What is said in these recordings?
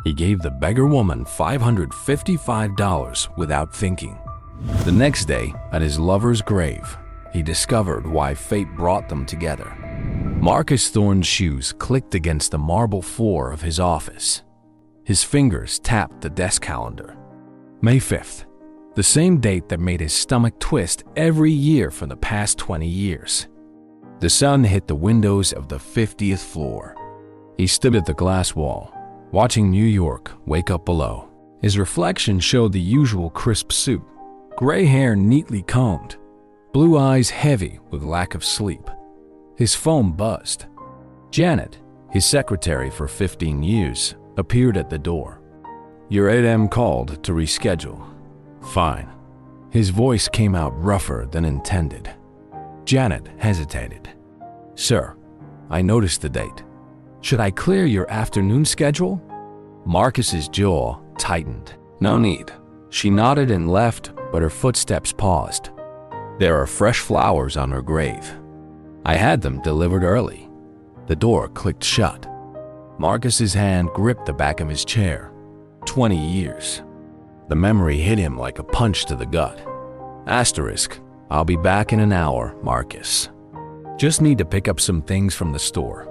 He gave the beggar woman $555 without thinking. The next day, at his lover's grave, he discovered why fate brought them together. Marcus Thorne's shoes clicked against the marble floor of his office. His fingers tapped the desk calendar. May 5th, the same date that made his stomach twist every year for the past 20 years. The sun hit the windows of the 50th floor. He stood at the glass wall, watching New York wake up below. His reflection showed the usual crisp suit, gray hair neatly combed, blue eyes heavy with lack of sleep. His phone buzzed. Janet, his secretary for 15 years, appeared at the door. "Your 8 a.m. called to reschedule." "Fine." His voice came out rougher than intended. Janet hesitated. "Sir, I noticed the date. Should I clear your afternoon schedule?" Marcus's jaw tightened. "No need." She nodded and left, but her footsteps paused. "There are fresh flowers on her grave. I had them delivered early." The door clicked shut. Marcus's hand gripped the back of his chair. 20 years. The memory hit him like a punch to the gut. Asterisk, "I'll be back in an hour, Marcus. Just need to pick up some things from the store."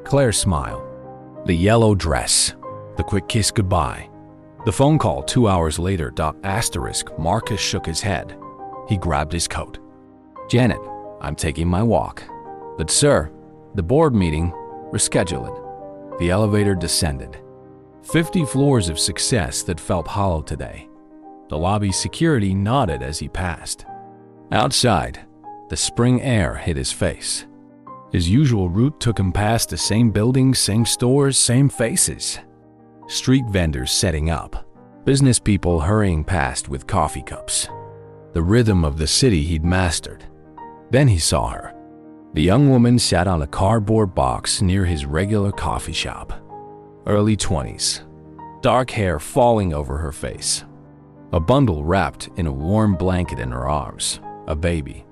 Claire's smile. The yellow dress. The quick kiss goodbye. The phone call 2 hours later. Asterisk, Marcus shook his head. He grabbed his coat. "Janet, I'm taking my walk." "But sir, the board meeting, reschedule it." The elevator descended. 50 floors of success that felt hollow today. The lobby security nodded as he passed. Outside, the spring air hit his face. His usual route took him past the same buildings, same stores, same faces. Street vendors setting up, business people hurrying past with coffee cups. The rhythm of the city he'd mastered. Then he saw her. The young woman sat on a cardboard box near his regular coffee shop. Early 20s, dark hair falling over her face. A bundle wrapped in a warm blanket in her arms, a baby.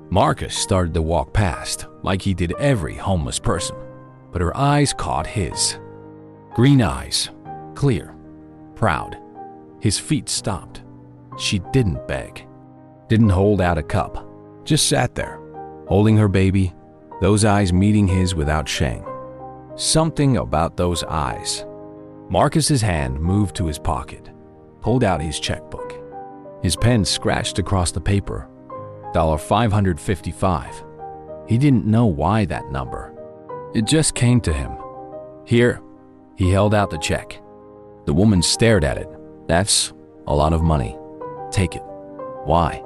Marcus started to walk past, like he did every homeless person, but her eyes caught his. Green eyes, clear, proud. His feet stopped. She didn't beg, didn't hold out a cup, just sat there, holding her baby, those eyes meeting his without shame. Something about those eyes. Marcus's hand moved to his pocket, pulled out his checkbook. His pen scratched across the paper. $555. He didn't know why that number. It just came to him. "Here." He held out the check. The woman stared at it. "That's a lot of money. Take it." "Why?"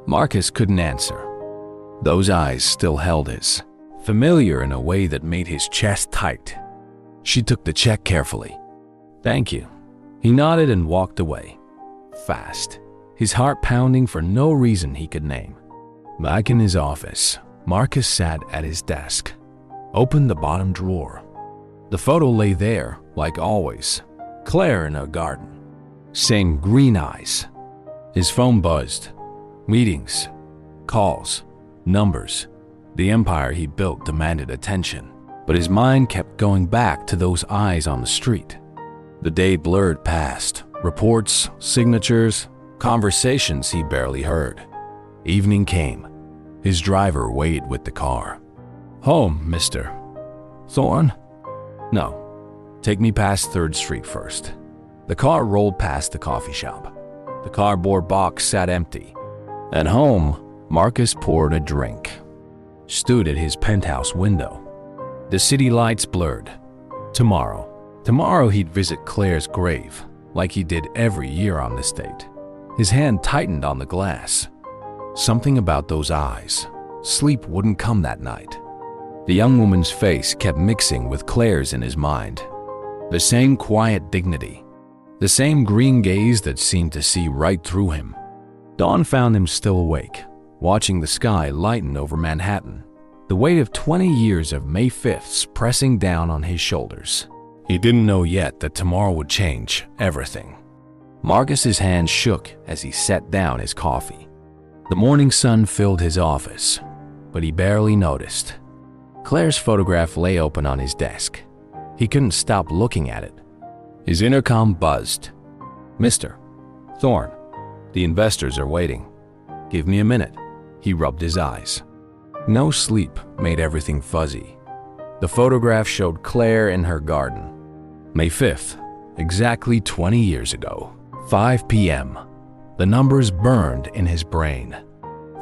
Marcus couldn't answer. Those eyes still held his, familiar in a way that made his chest tight. She took the check carefully. "Thank you." He nodded and walked away. Fast, his heart pounding for no reason he could name. Back in his office, Marcus sat at his desk, opened the bottom drawer. The photo lay there, like always, Claire in her garden. Same green eyes. His phone buzzed. Meetings, calls, numbers. The empire he built demanded attention, but his mind kept going back to those eyes on the street. The day blurred past, reports, signatures, conversations he barely heard. Evening came. His driver waited with the car. "Home, Mr. Thorne?" "No. Take me past 3rd Street first." The car rolled past the coffee shop. The cardboard box sat empty. At home, Marcus poured a drink. Stood at his penthouse window. The city lights blurred. Tomorrow he'd visit Claire's grave, like he did every year on this date. His hand tightened on the glass. Something about those eyes. Sleep wouldn't come that night. The young woman's face kept mixing with Claire's in his mind. The same quiet dignity. The same green gaze that seemed to see right through him. Dawn found him still awake, watching the sky lighten over Manhattan. The weight of 20 years of May 5ths pressing down on his shoulders. He didn't know yet that tomorrow would change everything. Marcus's hand shook as he set down his coffee. The morning sun filled his office, but he barely noticed. Claire's photograph lay open on his desk. He couldn't stop looking at it. His intercom buzzed. "Mr. Thorne, the investors are waiting. Give me a minute." He rubbed his eyes. No sleep made everything fuzzy. The photograph showed Claire in her garden. May 5th, exactly 20 years ago, 5 p.m. The numbers burned in his brain.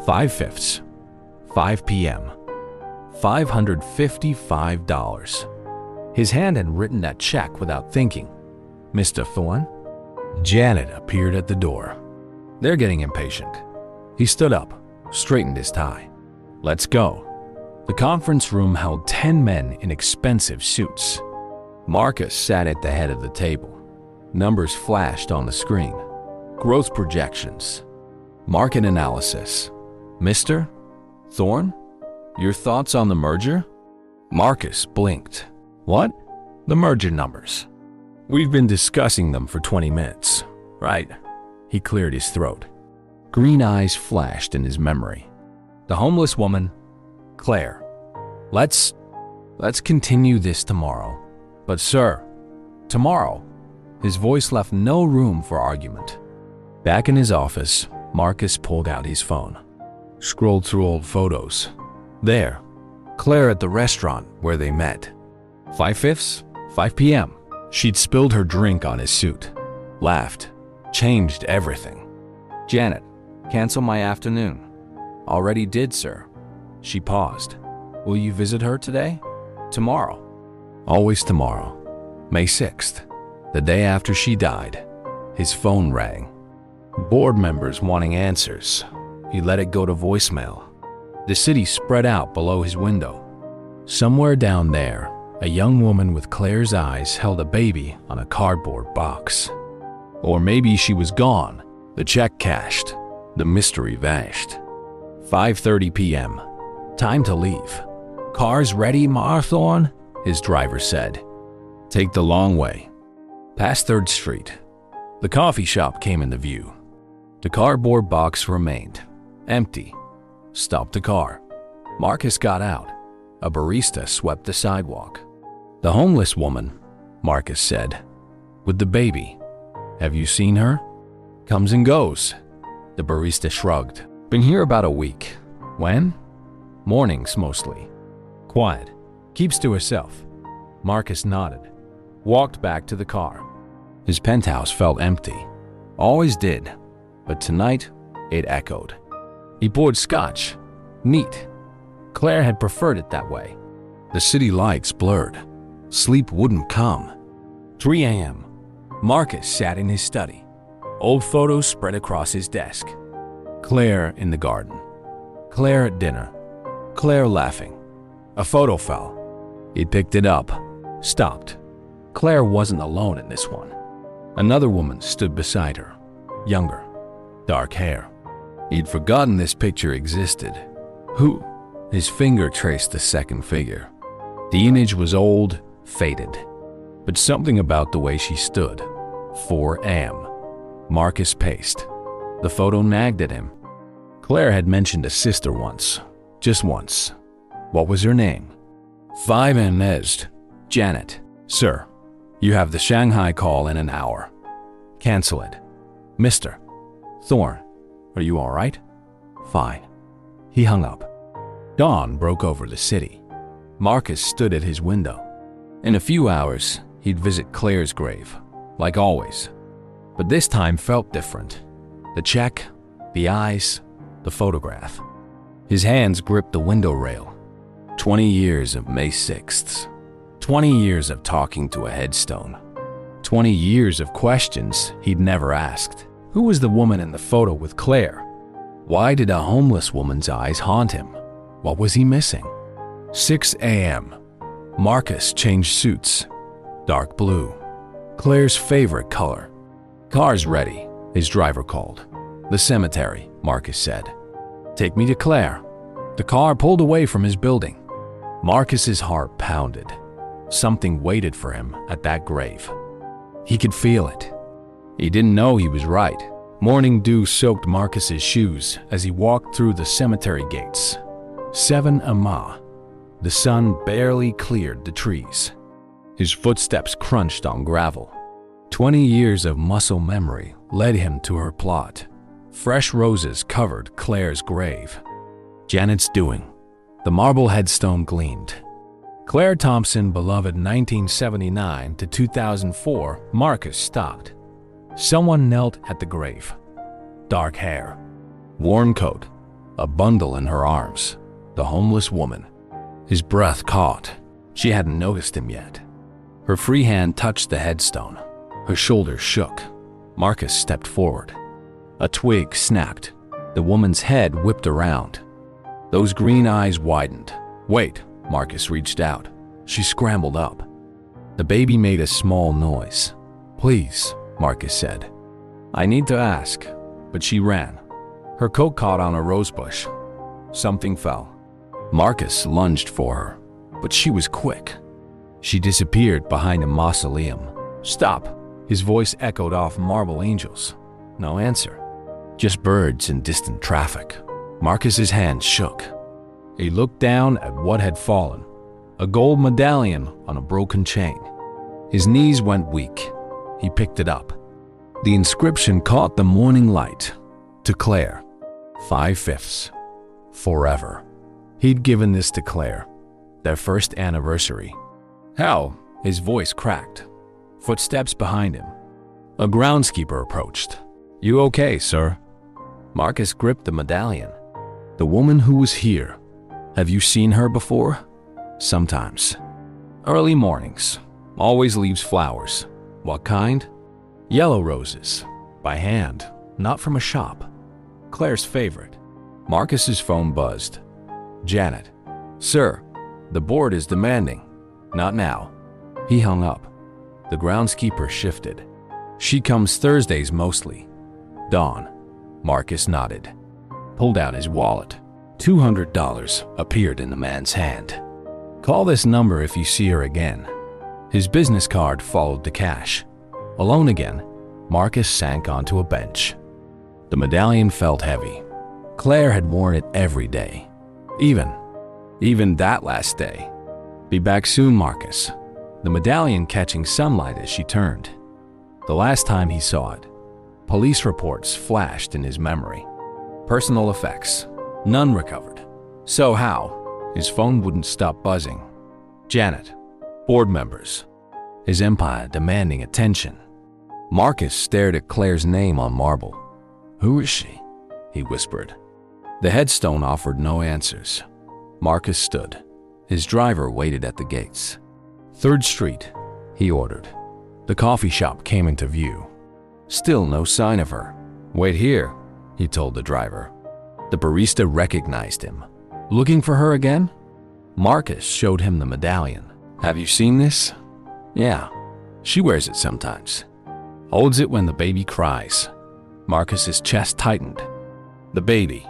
5/5, 5 p.m. $555. His hand had written that check without thinking. "Mr. Thorne?" Janet appeared at the door. "They're getting impatient." He stood up, straightened his tie. "Let's go." The conference room held 10 men in expensive suits. Marcus sat at the head of the table. Numbers flashed on the screen. Growth projections. Market analysis. "Mr. Thorne, your thoughts on the merger?" Marcus blinked. "What?" "The merger numbers. We've been discussing them for 20 minutes, right?" He cleared his throat. Green eyes flashed in his memory. "The homeless woman, Claire. Let's continue this tomorrow." "But sir, tomorrow." His voice left no room for argument. Back in his office, Marcus pulled out his phone. Scrolled through old photos. There, Claire at the restaurant where they met. 5/5, 5 p.m. She'd spilled her drink on his suit. Laughed. Changed everything. "Janet, cancel my afternoon." "Already did, sir." She paused. "Will you visit her today?" "Tomorrow." Always tomorrow. May 6th, the day after she died. His phone rang. Board members wanting answers. He let it go to voicemail. The city spread out below his window. Somewhere down there, a young woman with Claire's eyes held a baby on a cardboard box. Or maybe she was gone. The check cashed. The mystery vanished. 5:30 p.m. Time to leave. "Car's ready, Thorne," his driver said. "Take the long way." Past 3rd Street. The coffee shop came into view. The cardboard box remained empty. Stopped the car. Marcus got out. A barista swept the sidewalk. "The homeless woman," Marcus said, "with the baby. Have you seen her?" "Comes and goes." The barista shrugged. "Been here about a week." "When?" "Mornings mostly. Quiet. Keeps to herself." Marcus nodded. Walked back to the car. His penthouse felt empty. Always did. But tonight, it echoed. He poured scotch. Neat. Claire had preferred it that way. The city lights blurred. Sleep wouldn't come. 3 a.m. Marcus sat in his study. Old photos spread across his desk. Claire in the garden. Claire at dinner. Claire laughing. A photo fell. He picked it up. Stopped. Claire wasn't alone in this one. Another woman stood beside her. Younger. Dark hair. He'd forgotten this picture existed. Who? His finger traced the second figure. The image was old, faded. But something about the way she stood. 4 a.m. Marcus paced. The photo nagged at him. Claire had mentioned a sister once. Just once. What was her name? 5 Inez. Janet. "Sir, you have the Shanghai call in an hour. Cancel it." "Mr. Thorne, are you all right?" "Fine." He hung up. Dawn broke over the city. Marcus stood at his window. In a few hours, he'd visit Claire's grave, like always. But this time felt different. The check, the eyes, the photograph. His hands gripped the window rail. 20 years of May 6ths. 20 years of talking to a headstone. 20 years of questions he'd never asked. Who was the woman in the photo with Claire? Why did a homeless woman's eyes haunt him? What was he missing? 6 a.m. Marcus changed suits. Dark blue. Claire's favorite color. "Car's ready," his driver called. "The cemetery," Marcus said. "Take me to Claire." The car pulled away from his building. Marcus's heart pounded. Something waited for him at that grave. He could feel it. He didn't know he was right. Morning dew soaked Marcus's shoes as he walked through the cemetery gates. 7 a.m. The sun barely cleared the trees. His footsteps crunched on gravel. 20 years of muscle memory led him to her plot. Fresh roses covered Claire's grave. Janet's doing. The marble headstone gleamed. Claire Thompson, beloved 1979 to 2004, Marcus stopped. Someone knelt at the grave. Dark hair, worn coat, a bundle in her arms. The homeless woman. His breath caught. She hadn't noticed him yet. Her free hand touched the headstone. Her shoulders shook. Marcus stepped forward. A twig snapped. The woman's head whipped around. Those green eyes widened. Wait, Marcus reached out. She scrambled up. The baby made a small noise. Please, Marcus said. I need to ask. But she ran. Her coat caught on a rosebush. Something fell. Marcus lunged for her, but she was quick. She disappeared behind a mausoleum. Stop! His voice echoed off Marble Angels. No answer. Just birds and distant traffic. Marcus's hand shook. He looked down at what had fallen. A gold medallion on a broken chain. His knees went weak. He picked it up. The inscription caught the morning light. To Claire. 5/5. Forever. He'd given this to Claire. Their first anniversary. How? His voice cracked. Footsteps behind him. A groundskeeper approached. You okay, sir? Marcus gripped the medallion. The woman who was here. Have you seen her before? Sometimes. Early mornings. Always leaves flowers. What kind? Yellow roses. By hand, not from a shop. Claire's favorite. Marcus's phone buzzed. Janet. Sir, the board is demanding. Not now. He hung up. The groundskeeper shifted. She comes Thursdays mostly. Dawn. Marcus nodded. Pulled out his wallet. $200 appeared in the man's hand. Call this number if you see her again. His business card followed the cash. Alone again, Marcus sank onto a bench. The medallion felt heavy. Claire had worn it every day. Even that last day. Be back soon, Marcus. The medallion catching sunlight as she turned. The last time he saw it. Police reports flashed in his memory. Personal effects. None recovered. So how? His phone wouldn't stop buzzing. Janet. Board members. His empire demanding attention. Marcus stared at Claire's name on marble. Who is she? He whispered. The headstone offered no answers. Marcus stood. His driver waited at the gates. 3rd Street, he ordered. The coffee shop came into view. Still no sign of her. Wait here, he told the driver. The barista recognized him. Looking for her again? Marcus showed him the medallion. Have you seen this? Yeah, she wears it sometimes. Holds it when the baby cries. Marcus's chest tightened. The baby,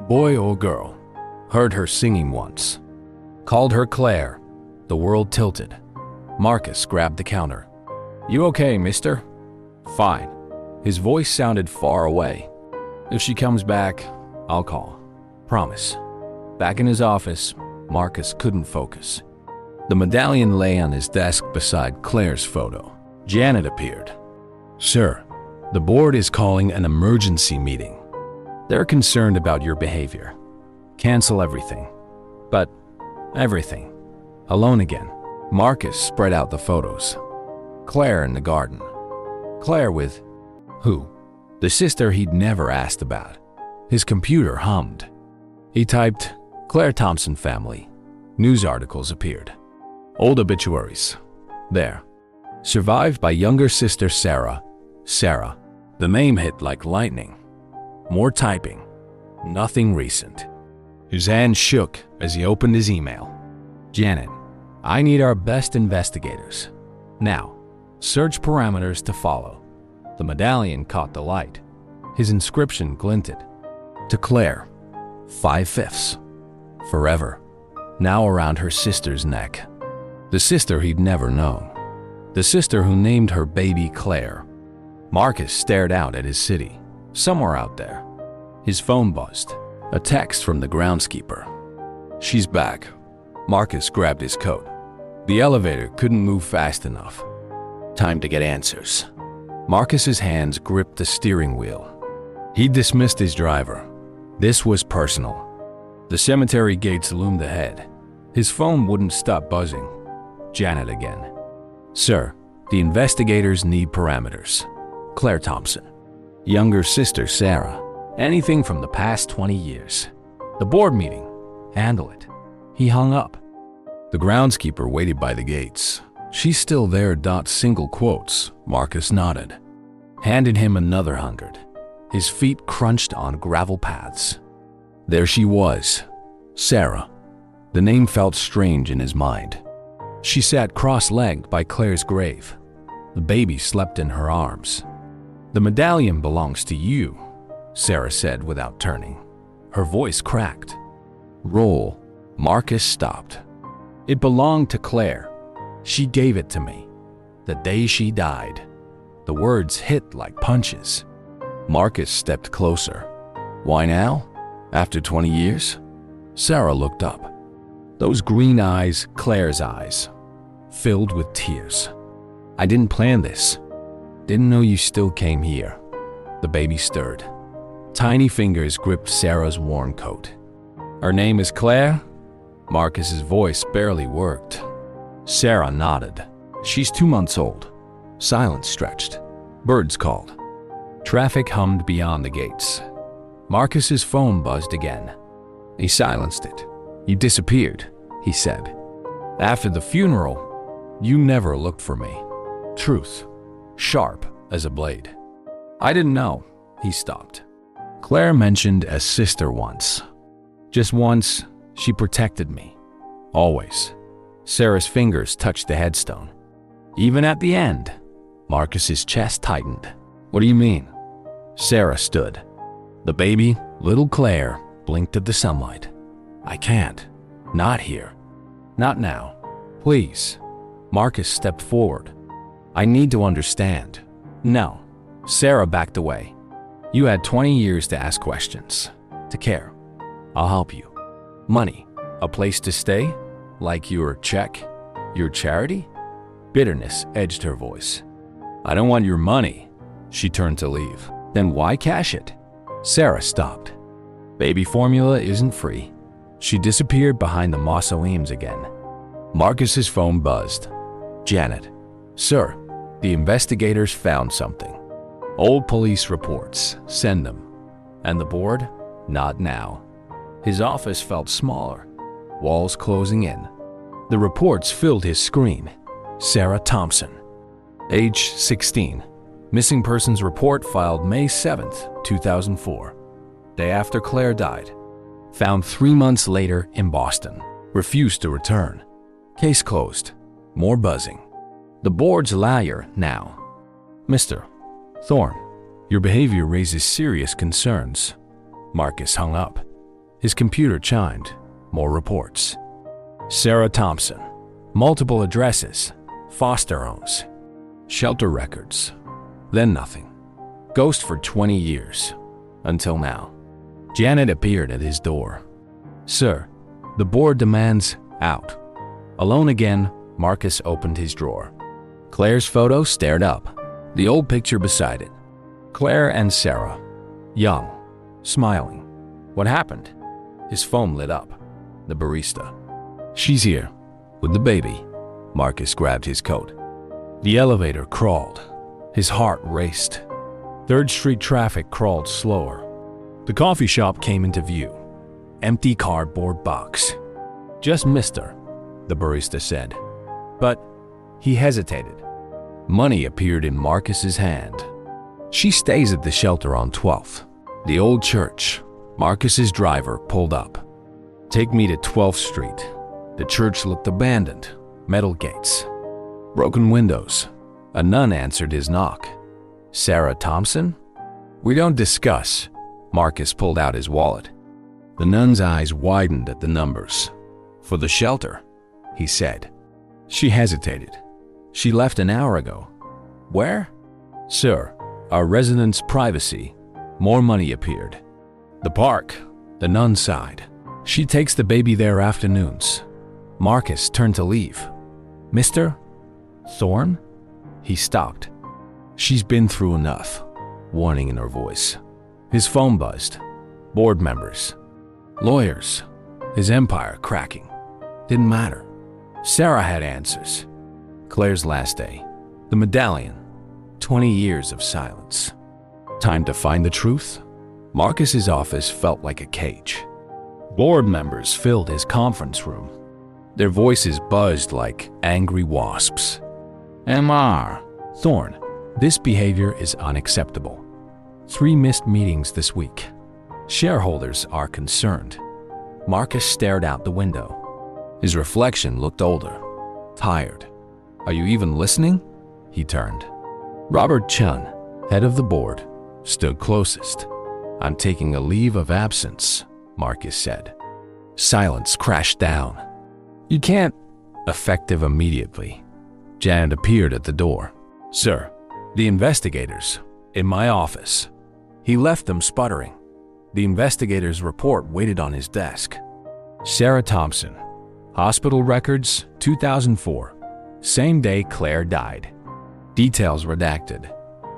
boy or girl, heard her singing once. Called her Claire. The world tilted. Marcus grabbed the counter. You okay, mister? Fine. His voice sounded far away. If she comes back, I'll call. Promise. Back in his office, Marcus couldn't focus. The medallion lay on his desk beside Claire's photo. Janet appeared. Sir, the board is calling an emergency meeting. They're concerned about your behavior. Cancel everything. But everything. Alone again. Marcus spread out the photos. Claire in the garden. Claire with who? The sister he'd never asked about. His computer hummed. He typed, Claire Thompson family. News articles appeared. Old obituaries. There. Survived by younger sister Sarah. Sarah. The name hit like lightning. More typing. Nothing recent. His hand shook as he opened his email. Janet, I need our best investigators. Now, search parameters to follow. The medallion caught the light. His inscription glinted. To Claire, 5/5. Forever. Now around her sister's neck. The sister he'd never known. The sister who named her baby Claire. Marcus stared out at his city, somewhere out there. His phone buzzed. A text from the groundskeeper. She's back. Marcus grabbed his coat. The elevator couldn't move fast enough. Time to get answers. Marcus's hands gripped the steering wheel. He dismissed his driver. This was personal. The cemetery gates loomed ahead. His phone wouldn't stop buzzing. Janet again. Sir, the investigators need parameters. Claire Thompson. Younger sister Sarah. Anything from the past 20 years. The board meeting. Handle it. He hung up. The groundskeeper waited by the gates. She's still there. Single quotes. Marcus nodded. Handed him another 100. His feet crunched on gravel paths. There she was. Sarah. The name felt strange in his mind. She sat cross-legged by Claire's grave. The baby slept in her arms. The medallion belongs to you, Sarah said without turning. Her voice cracked. Roll. Marcus stopped. It belonged to Claire. She gave it to me. The day she died. The words hit like punches. Marcus stepped closer. Why now? After 20 years? Sarah looked up. Those green eyes, Claire's eyes, filled with tears. I didn't plan this. Didn't know you still came here. The baby stirred. Tiny fingers gripped Sarah's worn coat. Her name is Claire? Marcus's voice barely worked. Sarah nodded. She's 2 months old. Silence stretched. Birds called. Traffic hummed beyond the gates. Marcus's phone buzzed again. He silenced it. You disappeared, he said. After the funeral, you never looked for me. Truth. Sharp as a blade. I didn't know. He stopped. Claire mentioned a sister once. Just once, she protected me. Always. Sarah's fingers touched the headstone. Even at the end, Marcus's chest tightened. What do you mean? Sarah stood. The baby, little Claire, blinked at the sunlight. I can't. Not here. Not now. Please. Marcus stepped forward. I need to understand. No. Sarah backed away. You had 20 years to ask questions, to care. I'll help you. Money. A place to stay? Like your check? Your charity? Bitterness edged her voice. I don't want your money. She turned to leave. Then why cash it? Sarah stopped. Baby formula isn't free. She disappeared behind the mausoleums again. Marcus's phone buzzed. Janet. Sir, the investigators found something. Old police reports. Send them. And the board? Not now. His office felt smaller. Walls closing in. The reports filled his screen. Sarah Thompson. Age 16. Missing persons report filed May 7th, 2004. Day after Claire died. Found 3 months later in Boston. Refused to return. Case closed. More buzzing. The board's liar now. Mr. Thorne, your behavior raises serious concerns. Marcus hung up. His computer chimed. More reports. Sarah Thompson. Multiple addresses. Foster homes. Shelter records. Then nothing. Ghost for 20 years. Until now. Janet appeared at his door. Sir, the board demands out. Alone again, Marcus opened his drawer. Claire's photo stared up. The old picture beside it. Claire and Sarah. Young. Smiling. What happened? His phone lit up. The barista. She's here. With the baby. Marcus grabbed his coat. The elevator crawled. His heart raced. 3rd Street traffic crawled slower. The coffee shop came into view. Empty cardboard box. Just Mr., the barista said. But he hesitated. Money appeared in Marcus's hand. She stays at the shelter on 12th. The old church. Marcus's driver pulled up. Take me to 12th Street. The church looked abandoned. Metal gates. Broken windows. A nun answered his knock. Sarah Thompson? We don't discuss. Marcus pulled out his wallet. The nun's eyes widened at the numbers. For the shelter, he said. She hesitated. She left an hour ago. Where? Sir, our residents' privacy. More money appeared. The park, the nun sighed. She takes the baby there afternoons. Marcus turned to leave. Mr. Thorne? He stopped. She's been through enough, warning in her voice. His phone buzzed. Board members, lawyers, his empire cracking. Didn't matter. Sarah had answers. Claire's last day, the medallion, 20 years of silence. Time to find the truth? Marcus's office felt like a cage. Board members filled his conference room. Their voices buzzed like angry wasps. MR. Thorne, this behavior is unacceptable. 3 missed meetings this week. Shareholders are concerned. Marcus stared out the window. His reflection looked older, tired. Are you even listening? He turned. Robert Chun, head of the board, stood closest. I'm taking a leave of absence, Marcus said. Silence crashed down. You can't. Effective immediately. Janet appeared at the door. Sir, the investigators, in my office. He left them sputtering. The investigator's report waited on his desk. Sarah Thompson, hospital records, 2004. Same day Claire died. Details redacted.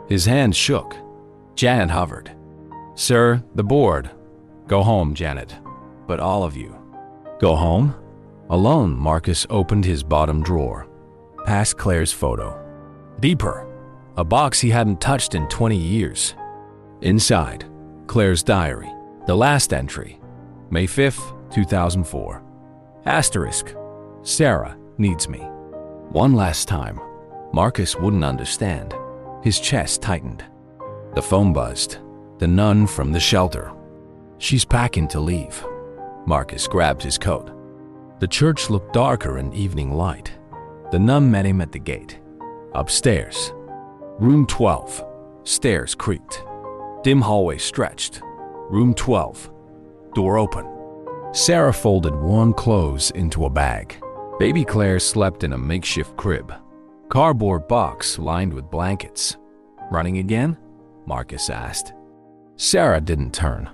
His hand shook. Janet hovered. Sir, the board. Go home, Janet. But all of you. Go home? Alone, Marcus opened his bottom drawer. Past Claire's photo. Deeper. A box he hadn't touched in 20 years. Inside, Claire's diary. The last entry. May 5th, 2004. Asterisk. Sarah needs me. One last time. Marcus wouldn't understand. His chest tightened. The phone buzzed. The nun from the shelter. She's packing to leave. Marcus grabbed his coat. The church looked darker in evening light. The nun met him at the gate. Upstairs. Room 12. Stairs creaked. Dim hallway stretched. Room 12. Door open. Sarah folded worn clothes into a bag. Baby Claire slept in a makeshift crib. Cardboard box lined with blankets. Running again? Marcus asked. Sarah didn't turn.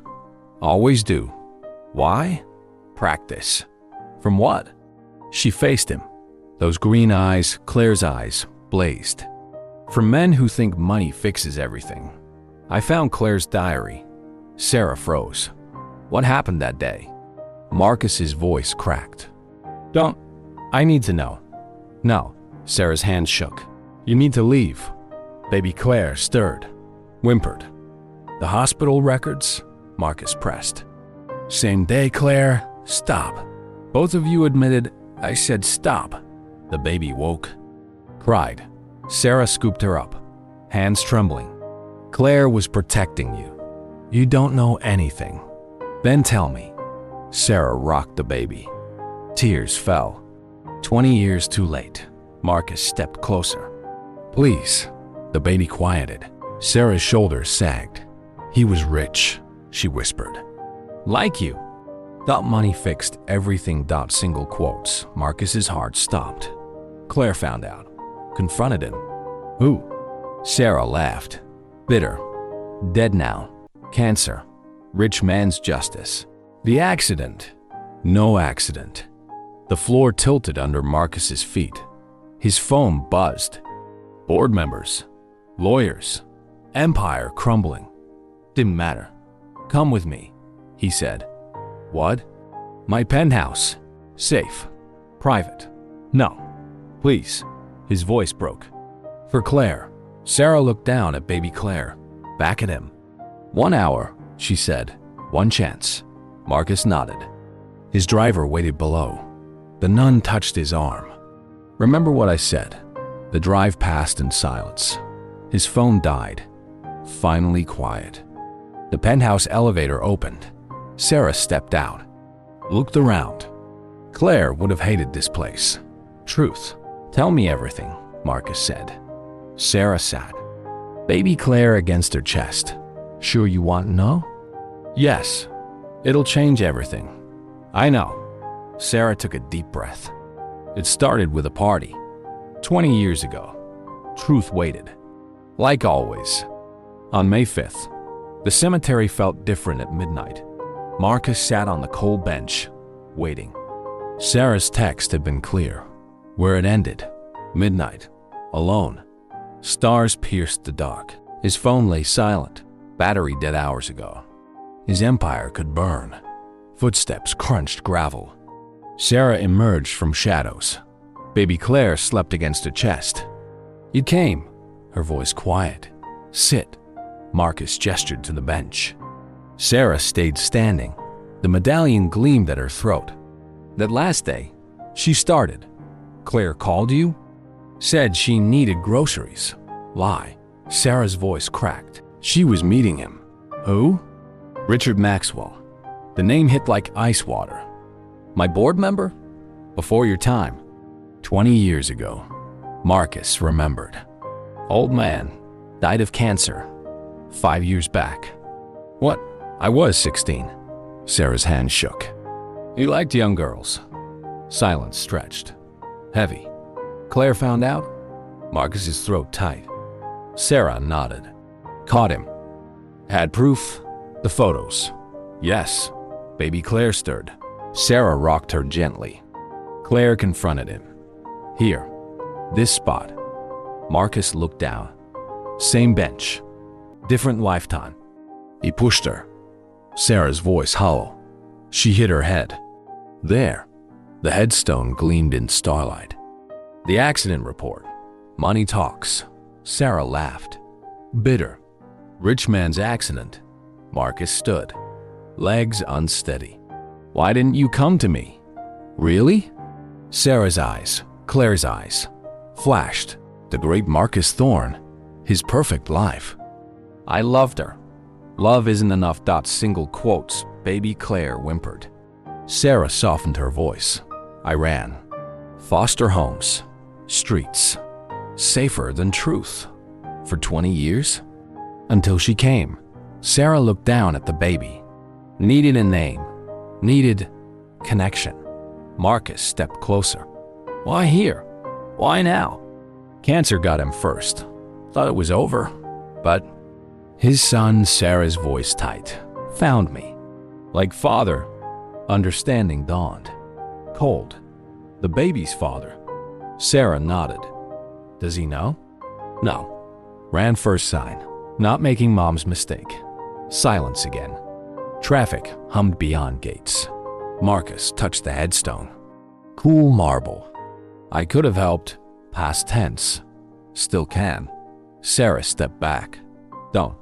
Always do. Why? Practice. From what? She faced him. Those green eyes, Claire's eyes, blazed. From men who think money fixes everything. I found Claire's diary. Sarah froze. What happened that day? Marcus's voice cracked. I need to know. No. Sarah's hand shook. You need to leave. Baby Claire stirred, whimpered. The hospital records? Marcus pressed. Same day, Claire. Stop. Both of you admitted I said stop. The baby woke. Cried. Sarah scooped her up, hands trembling. Claire was protecting you. You don't know anything. Then tell me. Sarah rocked the baby. Tears fell. 20 years too late. Marcus stepped closer. Please. The baby quieted. Sarah's shoulders sagged. He was rich, she whispered. Like you. Thought money fixed everything. Single quotes. Marcus's heart stopped. Claire found out. Confronted him. Who? Sarah laughed. Bitter. Dead now. Cancer. Rich man's justice. The accident. No accident. The floor tilted under Marcus's feet. His phone buzzed. Board members. Lawyers. Empire crumbling. Didn't matter. Come with me, he said. What? My penthouse. Safe. Private. No. Please. His voice broke. For Claire. Sarah looked down at baby Claire. Back at him. 1 hour, she said. 1 chance. Marcus nodded. His driver waited below. The nun touched his arm. Remember what I said. The drive passed in silence. His phone died. Finally quiet. The penthouse elevator opened. Sarah stepped out. Looked around. Claire would have hated this place. Truth. Tell me everything, Marcus said. Sarah sat. Baby Claire against her chest. Sure you want to know? Yes. It'll change everything. I know. Sarah took a deep breath. It started with a party. 20 years ago. Truth waited. Like always. On May 5th, the cemetery felt different at midnight. Marcus sat on the cold bench, waiting. Sarah's text had been clear. Where it ended. Midnight. Alone. Stars pierced the dark. His phone lay silent, battery dead hours ago. His empire could burn. Footsteps crunched gravel. Sarah emerged from shadows. Baby Claire slept against her chest. "It came," her voice quiet. "Sit." Marcus gestured to the bench. Sarah stayed standing. The medallion gleamed at her throat. "That last day, she started. Claire called you? Said she needed groceries. Lie." Sarah's voice cracked. She was meeting him. "Who?" "Richard Maxwell." The name hit like ice water. "My board member?" "Before your time. 20 years ago." Marcus remembered. "Old man. Died of cancer. 5 years back." "What? I was 16. Sarah's hand shook. "He liked young girls." Silence stretched. Heavy. "Claire found out?" Marcus's throat tight. Sarah nodded. "Caught him." "Had proof?" "The photos." "Yes." Baby Claire stirred. Sarah rocked her gently. Claire confronted him. "Here. This spot." Marcus looked down. Same bench. Different lifetime. He pushed her. Sarah's voice hollow. She hit her head. There. The headstone gleamed in starlight. "The accident report. Money talks." Sarah laughed. "Bitter. Rich man's accident." Marcus stood. Legs unsteady. "Why didn't you come to me?" "Really?" Sarah's eyes, Claire's eyes, flashed. The great Marcus Thorne. His perfect life. "I loved her." "Love isn't enough." Single quotes. Baby Claire whimpered. Sarah softened her voice. "I ran. Foster homes. Streets. Safer than truth. For 20 years? Until she came." Sarah looked down at the baby. Needed a name. Needed connection. Marcus stepped closer. "Why here? Why now?" "Cancer got him first. Thought it was over. But..." His son, Sarah's voice tight. "Found me. Like father." Understanding dawned. "Cold. The baby's father." Sarah nodded. "Does he know?" "No." Ran first sign. Not making mom's mistake. Silence again. Traffic hummed beyond gates. Marcus touched the headstone. Cool marble. "I could have helped." Past tense. "Still can." Sarah stepped back. "Don't.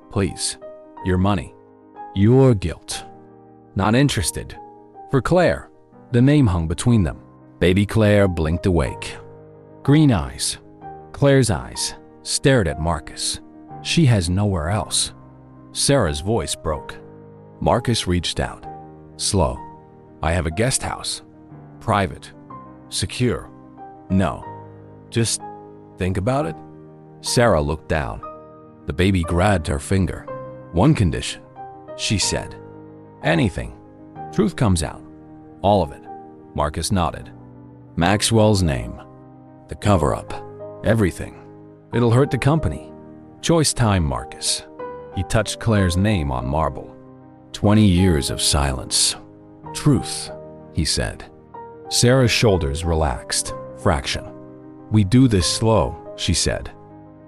Please. Your money. Your guilt." "Not interested." "For Claire." The name hung between them. Baby Claire blinked awake. Green eyes. Claire's eyes stared at Marcus. She has nowhere else. Sarah's voice broke. Marcus reached out. Slow. "I have a guest house. Private. Secure." "No. Just think about it." Sarah looked down. The baby grabbed her finger. "One condition," she said. "Anything. Truth comes out. All of it." Marcus nodded. "Maxwell's name. The cover-up. Everything. It'll hurt the company." "Choice time, Marcus." He touched Claire's name on marble. 20 years of silence. "Truth," he said. Sarah's shoulders relaxed. Fraction. "We do this slow," she said.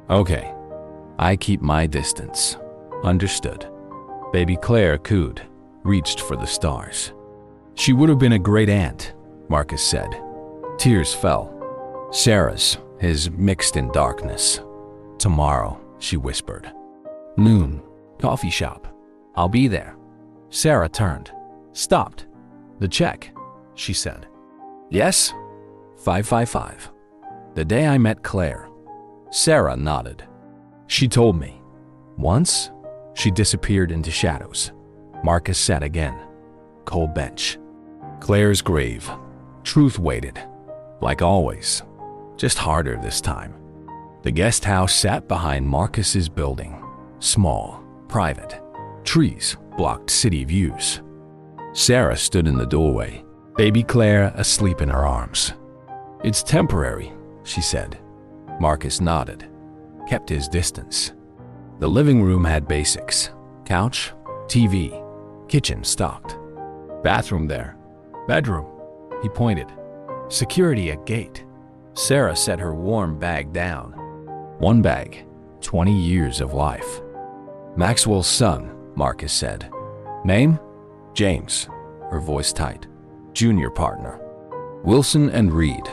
"Okay. I keep my distance." "Understood." Baby Claire cooed, reached for the stars. "She would have been a great aunt," Marcus said. Tears fell. Sarah's, his mixed in darkness. "Tomorrow," she whispered. "Noon. Coffee shop. I'll be there." Sarah turned. Stopped. "The check," she said. "Yes?" 555. "The day I met Claire." Sarah nodded. "She told me. Once, she disappeared into shadows." Marcus sat again. Cold bench. Claire's grave. Truth waited. Like always. Just harder this time. The guest house sat behind Marcus's building. Small. Private. Trees blocked city views. Sarah stood in the doorway. Baby Claire asleep in her arms. "It's temporary," she said. Marcus nodded. Kept his distance. The living room had basics. Couch, TV, kitchen stocked. "Bathroom there." "Bedroom." He pointed. "Security at gate." Sarah set her warm bag down. One bag, 20 years of life. Maxwell's son, Marcus said. Name? James. Her voice tight. Junior partner. Wilson and Reed.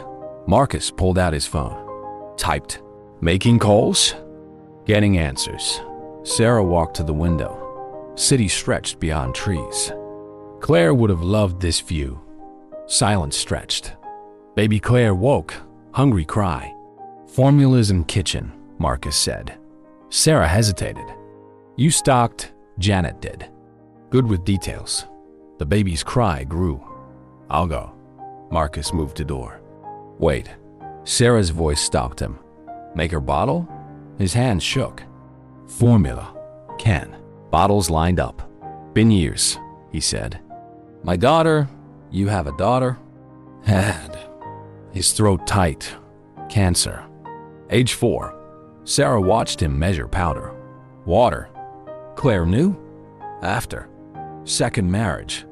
Marcus pulled out his phone. Typed. Making calls? Getting answers. Sarah walked to the window. City stretched beyond trees. Claire would have loved this view. Silence stretched. Baby Claire woke, hungry cry. Formulas in kitchen, Marcus said. Sarah hesitated. You stocked, Janet did. Good with details. The baby's cry grew. I'll go. Marcus moved the door. Wait. Sarah's voice stopped him. Make her bottle? His hands shook. Formula. Can. Bottles lined up. Been years, he said. My daughter, you have a daughter? Had. His throat tight. Cancer. Age 4. Sarah watched him measure powder. Water. Claire knew? After. Second marriage.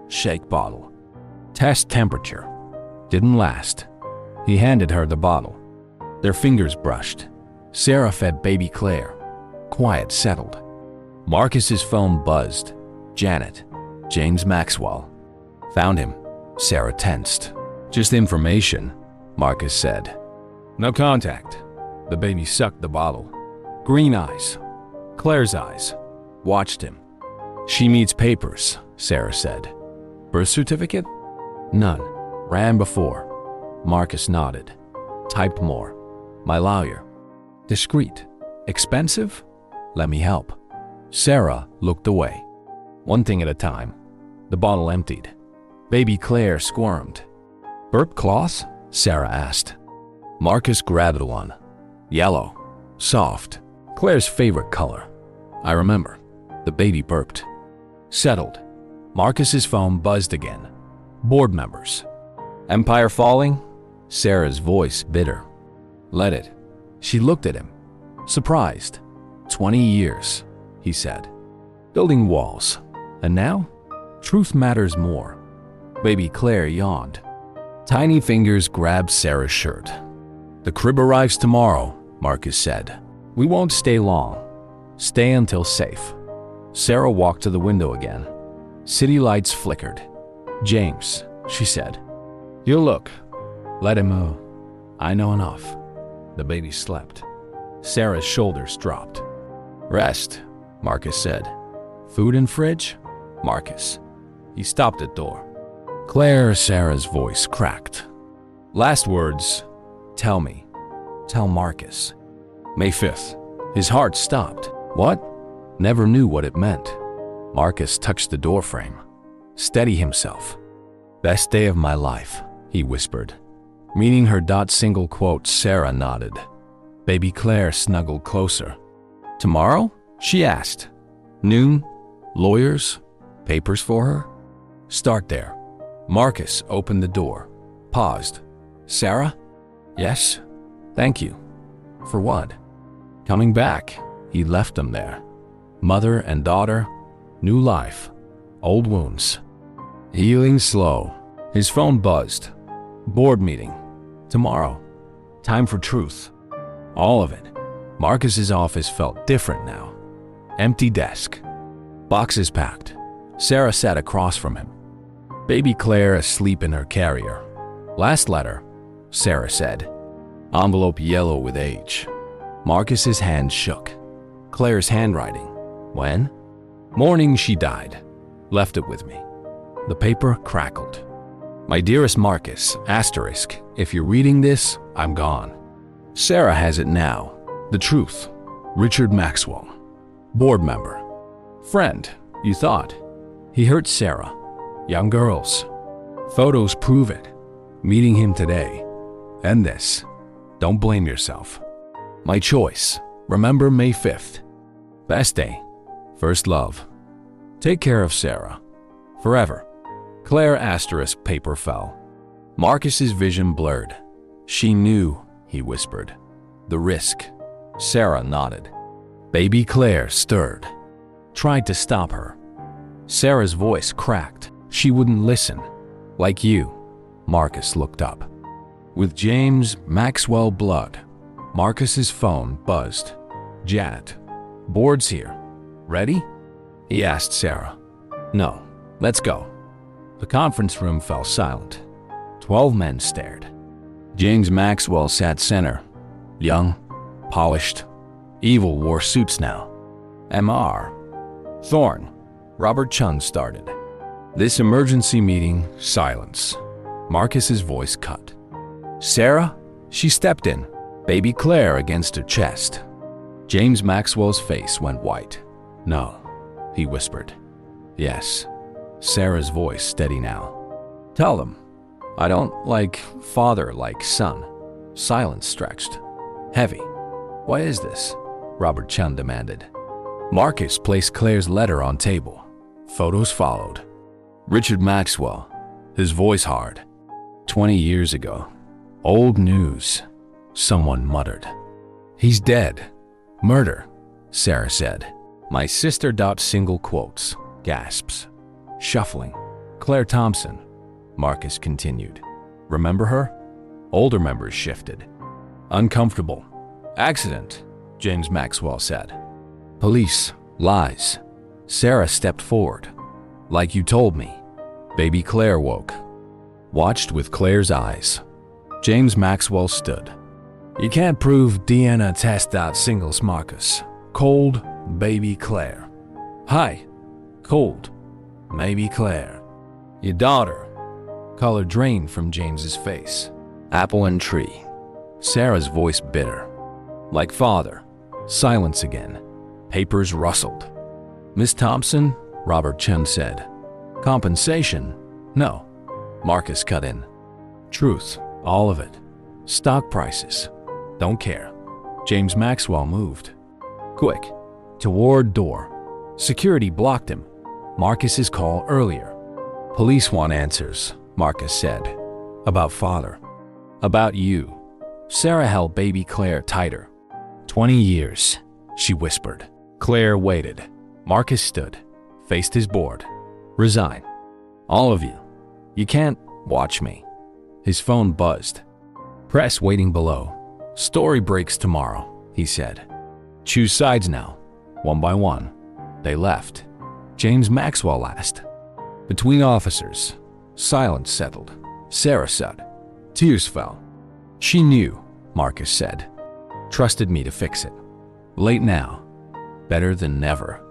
Shake bottle. Test temperature. Didn't last. He handed her the bottle. Their fingers brushed. Sarah fed baby Claire. Quiet settled. Marcus's phone buzzed. Janet. James Maxwell. Found him. Sarah tensed. Just information, Marcus said. No contact. The baby sucked the bottle. Green eyes. Claire's eyes. Watched him. She needs papers, Sarah said. Birth certificate? None. Ran before. Marcus nodded. Typed more. My lawyer. Discreet. Expensive? Let me help. Sarah looked away. One thing at a time. The bottle emptied. Baby Claire squirmed. Burp cloth? Sarah asked. Marcus grabbed one. Yellow. Soft. Claire's favorite color. I remember. The baby burped. Settled. Marcus's phone buzzed again. Board members. Empire falling? Sarah's voice bitter. Let it. She looked at him. Surprised. 20 years, he said. Building walls. And now? Truth matters more. Baby Claire yawned. Tiny fingers grabbed Sarah's shirt. The crib arrives tomorrow, Marcus said. We won't stay long. Stay until safe. Sarah walked to the window again. City lights flickered. James, she said. You look. Let him move. I know enough. The baby slept. Sarah's shoulders dropped. Rest, Marcus said. Food in fridge? Marcus. He stopped at door. Sarah's voice cracked. Last words. Tell me. Tell Marcus. May 5th. His heart stopped. What? Never knew what it meant. Marcus touched the doorframe. Steady himself. Best day of my life, he whispered. Meaning her single quote, Sarah nodded. Baby Claire snuggled closer. Tomorrow? She asked. Noon? Lawyers? Papers for her? Start there. Marcus opened the door. Paused. Sarah? Yes? Thank you. For what? Coming back. He left them there. Mother and daughter. New life. Old wounds. Healing slow. His phone buzzed. Board meeting. Tomorrow. Time for truth. All of it. Marcus's office felt different now. Empty desk. Boxes packed. Sarah sat across from him. Baby Claire asleep in her carrier. Last letter, Sarah said. Envelope yellow with age. Marcus's hand shook. Claire's handwriting. When? Morning she died. Left it with me. The paper crackled. My dearest Marcus, asterisk, if you're reading this, I'm gone. Sarah has it now. The truth. Richard Maxwell. Board member. Friend, you thought. He hurt Sarah. Young girls. Photos prove it. Meeting him today. And this. Don't blame yourself. My choice. Remember May 5th. Best day. First love. Take care of Sarah. Forever. Claire asterisk paper fell. Marcus's vision blurred. She knew, he whispered. The risk. Sarah nodded. Baby Claire stirred. Tried to stop her. Sarah's voice cracked. She wouldn't listen. Like you. Marcus looked up. With James Maxwell blood. Marcus's phone buzzed. Janet, board's here. Ready? He asked Sarah. No, let's go. The conference room fell silent. 12 men stared. James Maxwell sat center. Young, polished, evil wore suits now. M.R. Thorne, Robert Chun started. This emergency meeting, silence. Marcus's voice cut. Sarah? She stepped in, baby Claire against her chest. James Maxwell's face went white. No, he whispered. Yes. Sarah's voice steady now. Tell them. I don't like father like son. Silence stretched. Heavy. What is this? Robert Chun demanded. Marcus placed Claire's letter on table. Photos followed. Richard Maxwell, his voice hard. 20 years ago. Old news. Someone muttered. He's dead. Murder, Sarah said. My sister. Single quotes. Gasps. Shuffling. Claire Thompson. Marcus continued. Remember her? Older members shifted. Uncomfortable. Accident, James Maxwell said. Police. Lies. Sarah stepped forward. Like you told me. Baby Claire woke. Watched with Claire's eyes. James Maxwell stood. You can't prove DNA test. Singles Marcus. Cold, baby Claire. Hi. Cold, baby Claire. Your daughter. Color drained from James's face. Apple and tree. Sarah's voice bitter. Like father. Silence again. Papers rustled. Miss Thompson, Robert Chun said. Compensation? No. Marcus cut in. Truth, all of it. Stock prices. Don't care. James Maxwell moved. Quick. Toward door. Security blocked him. Marcus's call earlier. Police want answers, Marcus said. About father. About you. Sarah held baby Claire tighter. 20 years, she whispered. Claire waited. Marcus stood, faced his board. Resign. All of you. You can't watch me. His phone buzzed. Press waiting below. Story breaks tomorrow, he said. Choose sides now. One by one. They left. James Maxwell asked. Between officers. Silence settled. Sarah said. Tears fell. She knew, Marcus said. Trusted me to fix it. Late now. Better than never.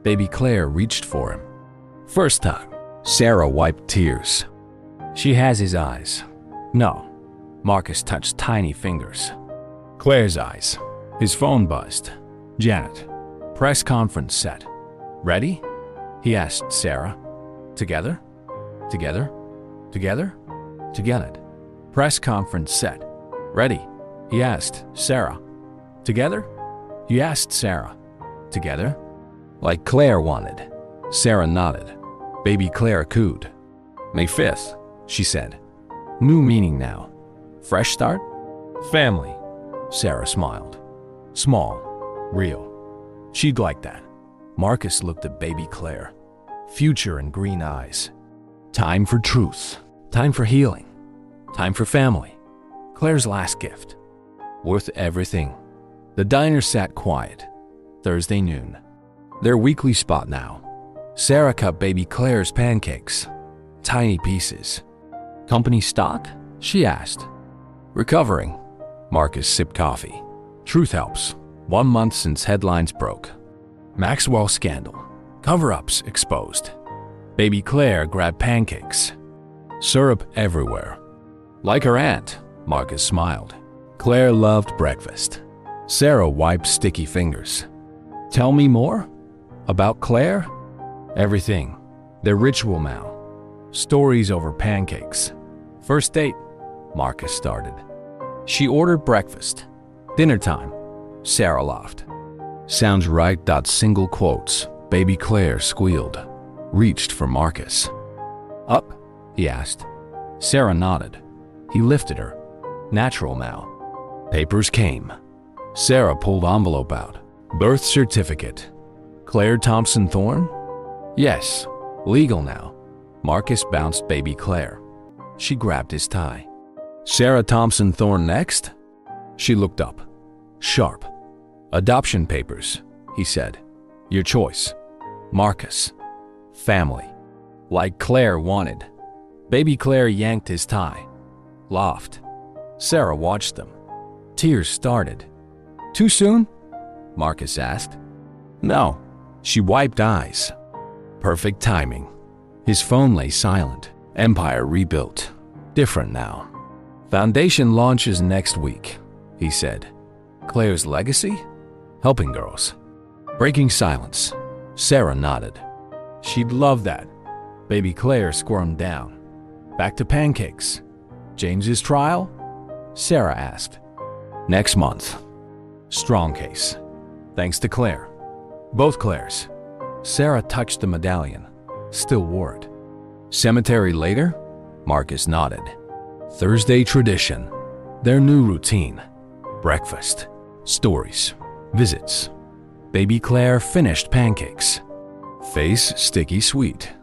Baby Claire reached for him. First time. Sarah wiped tears. She has his eyes. No. Marcus touched tiny fingers. Claire's eyes. His phone buzzed. Janet. Press conference set. Ready? He asked Sarah. Together? Together? Together? Together. Press conference set. Ready? He asked Sarah. Together? He asked Sarah. Together? Like Claire wanted. Sarah nodded. Baby Claire cooed. May 5th, she said. New meaning now. Fresh start? Family. Sarah smiled. Small. Real. She'd like that. Marcus looked at baby Claire. Future in green eyes. Time for truth. Time for healing. Time for family. Claire's last gift. Worth everything. The diner sat quiet. Thursday noon. Their weekly spot now. Sarah cut baby Claire's pancakes. Tiny pieces. Company stock? She asked. Recovering. Marcus sipped coffee. Truth helps. 1 month since headlines broke. Maxwell scandal. Cover-ups exposed. Baby Claire grabbed pancakes. Syrup everywhere. Like her aunt, Marcus smiled. Claire loved breakfast. Sarah wiped sticky fingers. Tell me more? About Claire? Everything. Their ritual now. Stories over pancakes. First date, Marcus started. She ordered breakfast. Dinner time. Sarah laughed. Sounds right. Single quotes. Baby Claire squealed. Reached for Marcus. Up? He asked. Sarah nodded. He lifted her. Natural now. Papers came. Sarah pulled envelope out. Birth certificate. Claire Thompson Thorne? Yes. Legal now. Marcus bounced baby Claire. She grabbed his tie. Sarah Thompson Thorne next? She looked up. sharp. "Adoption papers," he said. "Your choice. Marcus. Family. Like Claire wanted." Baby Claire yanked his tie. Laughed. Sarah watched them. Tears started. "Too soon?" Marcus asked. "No." She wiped eyes. Perfect timing. His phone lay silent. Empire rebuilt. Different now. "Foundation launches next week," he said. "Claire's legacy? Helping girls." Breaking silence. Sarah nodded. "She'd love that." Baby Claire squirmed down. "Back to pancakes. James's trial?" Sarah asked. "Next month." Strong case. Thanks to Claire. Both Claires. Sarah touched the medallion. Still wore it. "Cemetery later?" Marcus nodded. Thursday tradition. Their new routine. Breakfast. Stories. Visits. Baby Claire finished pancakes. Face sticky sweet.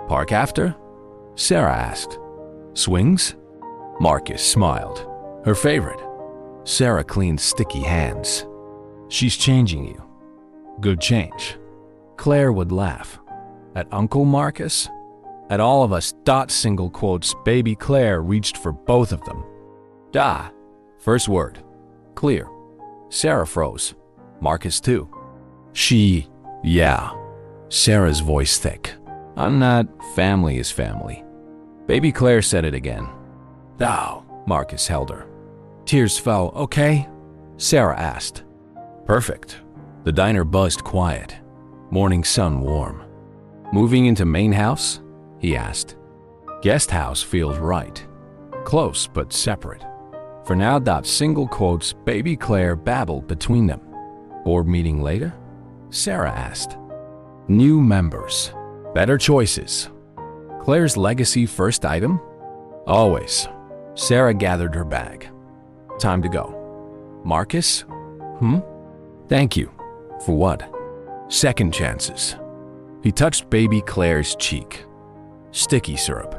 "Park after?" Sarah asked. "Swings?" Marcus smiled. Her favorite. Sarah cleaned sticky hands. "She's changing you." Good change. Claire would laugh. At Uncle Marcus? At all of us. Single quotes. Baby Claire reached for both of them. "Da." First word. Clear. Sarah froze. Marcus too. "She, yeah." Sarah's voice thick. "I'm not. Family is family." Baby Claire said it again. "Thou." Marcus held her. Tears fell. "Okay?" Sarah asked. "Perfect." The diner buzzed quiet. Morning sun warm. "Moving into main house?" he asked. "Guest house feels right. Close but separate." For now. Single quotes. Baby Claire babbled between them. "Board meeting later?" Sarah asked. New members. Better choices. Claire's legacy first item? Always. Sarah gathered her bag. "Time to go." "Marcus?" "Thank you." "For what?" "Second chances." He touched Baby Claire's cheek. "Sticky syrup."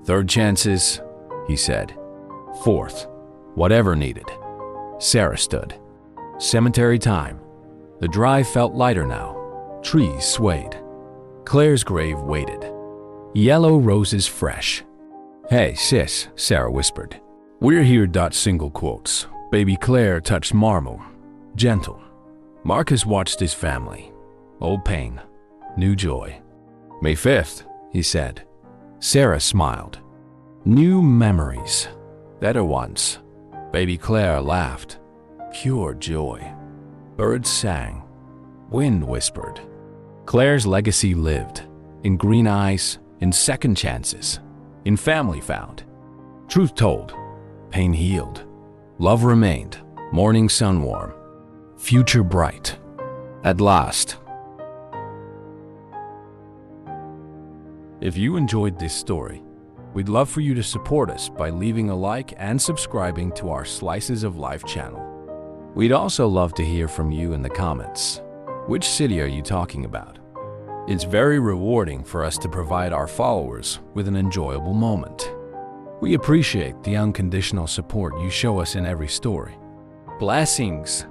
"Third chances," he said. "Fourth. Whatever needed." Sarah stood. Cemetery time. The drive felt lighter now. Trees swayed. Claire's grave waited. Yellow roses fresh. "Hey, sis," Sarah whispered. "We're here." Single quotes. Baby Claire touched marble. Gentle. Marcus watched his family. Old pain. New joy. "May 5th, he said. Sarah smiled. New memories. Better ones. Baby Claire laughed. Pure joy. Birds sang. Wind whispered. Claire's legacy lived. In green eyes, in second chances, in family found. Truth told. Pain healed. Love remained. Morning sun warm. Future bright. At last. If you enjoyed this story, we'd love for you to support us by leaving a like and subscribing to our Slices of Life channel. We'd also love to hear from you in the comments. Which city are you talking about? It's very rewarding for us to provide our followers with an enjoyable moment. We appreciate the unconditional support you show us in every story. Blessings!